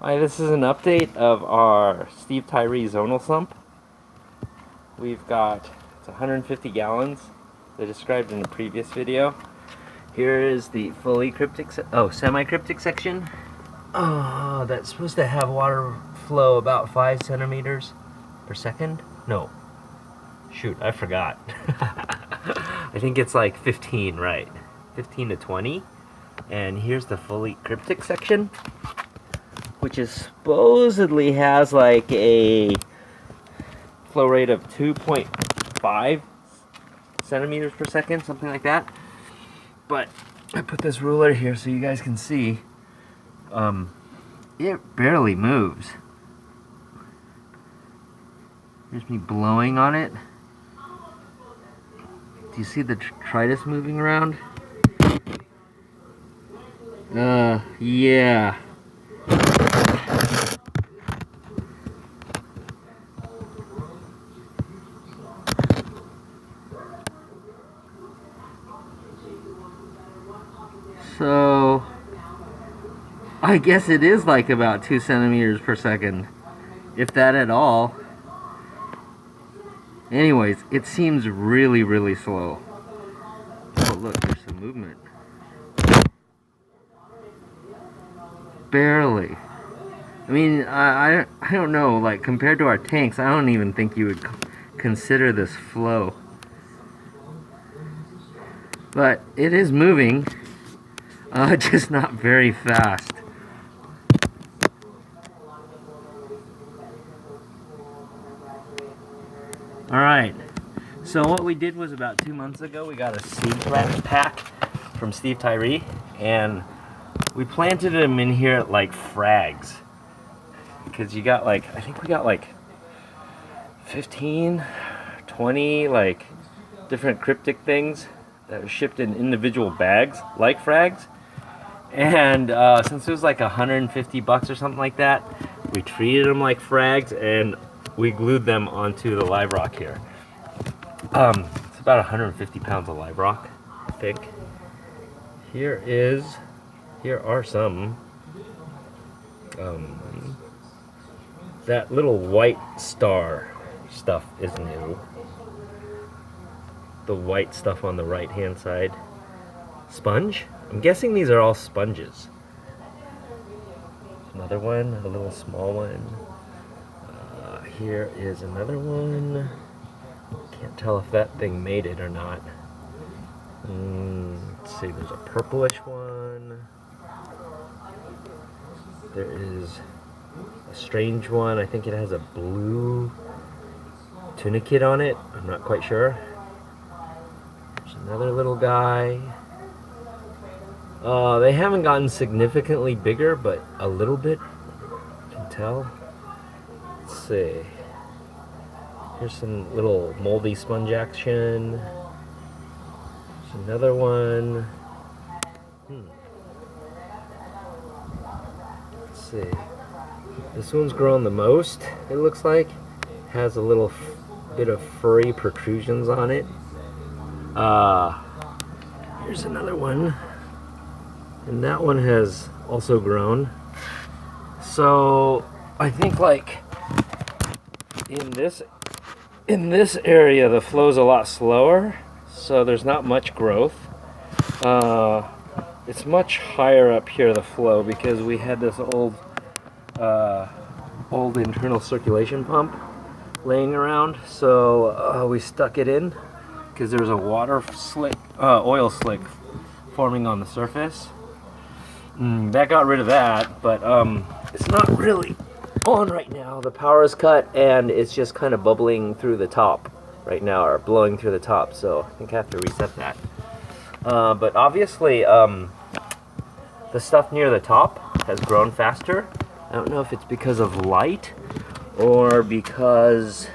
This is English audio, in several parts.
Hi, this is an update of our tyree zonal sump. We've got, it's 150 gallons, they described in the previous video. Here is the fully cryptic, semi-cryptic section. That's supposed to have water flow about 5 centimeters per second. No, shoot, I forgot. I think it's like 15, right? 15 to 20. And here's the fully cryptic section, which is supposedly has like a flow rate of 2.5 centimeters per second, something like that. But I put this ruler here so you guys can see. It barely moves. Here's me blowing on it. Do you see the detritus moving around? Yeah. So, I guess it is like about 2 centimeters per second, if that at all. Anyways, it seems really, really slow. Oh, look, there's some movement. Barely. I mean, I don't know, like, compared to our tanks, I don't even think you would consider this flow. But it is moving, just not very fast. Alright, so what we did was about 2 months ago, we got a seed pack from Tyree, and we planted them in here like frags. Because you got like, I think we got like 15, 20 like different cryptic things that were shipped in individual bags like frags. And since it was like $150 or something like that, we treated them like frags and we glued them onto the live rock here. It's about 150 pounds of live rock, I think. Here are some. That little white star stuff is new. The white stuff on the right hand side. Sponge? I'm guessing these are all sponges. Another one, a little small one. Here is another one. Can't tell if that thing made it or not. Let's see, there's a purplish one. There is a strange one. I think it has a blue tunicate on it. I'm not quite sure. There's another little guy. They haven't gotten significantly bigger, but a little bit. You can tell. Let's see. Here's some little moldy sponge action. There's another one. Let's see. This one's grown the most, it looks like. Has a little bit of furry protrusions on it. Here's another one. And that one has also grown. So I think like in this area the flow's a lot slower, so there's not much growth. It's much higher up here, the flow, because we had this old internal circulation pump laying around, so we stuck it in because there was a oil slick forming on the surface. That got rid of that, but it's not really on right now. The power is cut and it's just kind of bubbling through the top right now, or blowing through the top, so I think I have to reset that. But obviously the stuff near the top has grown faster. I don't know if it's because of light or because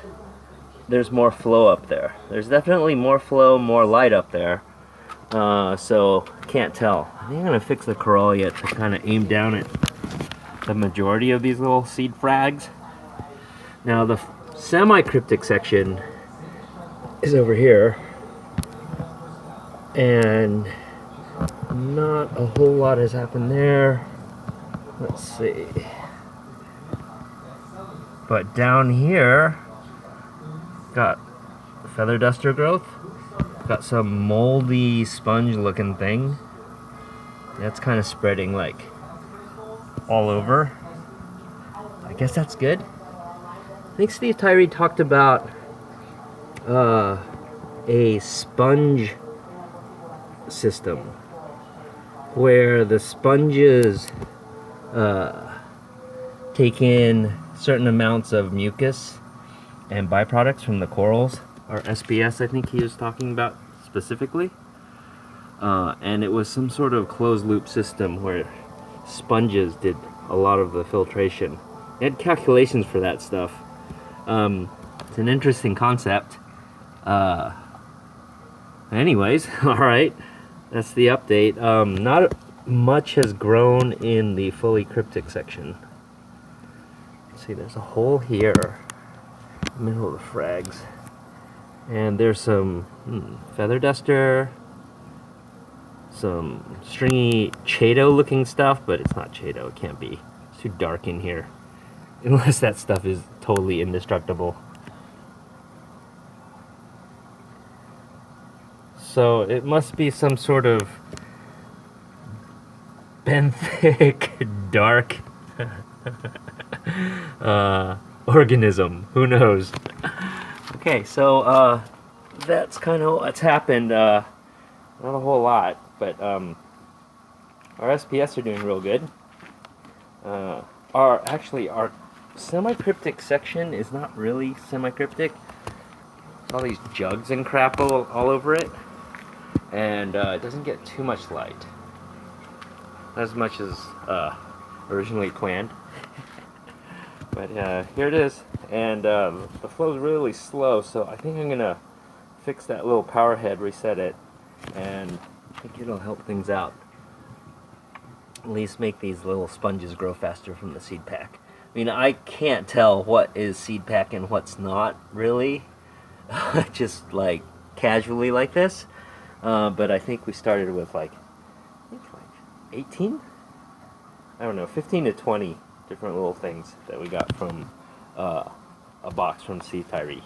there's more flow up there. There's definitely more flow, more light up there. So can't tell. I think I'm gonna fix the corolla to kind of aim down at the majority of these little seed frags. Now the semi-cryptic section is over here, and not a whole lot has happened there. Let's see. But down here, got feather duster growth. Got some moldy sponge looking thing. That's kind of spreading like all over. I guess that's good. I think Steve Tyree talked about a sponge system where the sponges take in certain amounts of mucus and byproducts from the corals, or SPS I think he was talking about specifically. And it was some sort of closed loop system where sponges did a lot of the filtration. They had calculations for that stuff. It's an interesting concept. Anyways, alright, that's the update. Not much has grown in the fully cryptic section. See, there's a hole here, middle of the frags. And there's some feather duster, some stringy Chaeto looking stuff, but it's not Chaeto, it can't be. It's too dark in here. Unless that stuff is totally indestructible. So it must be some sort of benthic, dark organism. Who knows? Okay, so that's kind of what's happened. Not a whole lot, but our SPS are doing real good. Our semi-cryptic section is not really semi-cryptic. There's all these jugs and crap all over it, and it doesn't get too much light. Not as much as originally planned. But here it is, and the flow is really slow, so I think I'm gonna fix that little power head, reset it, and I think it'll help things out. At least make these little sponges grow faster from the seed pack. I mean, I can't tell what is seed pack and what's not, really. Just like casually like this. But I think we started with like 18? I don't know, 15 to 20 different little things that we got from a box from Steve Tyree.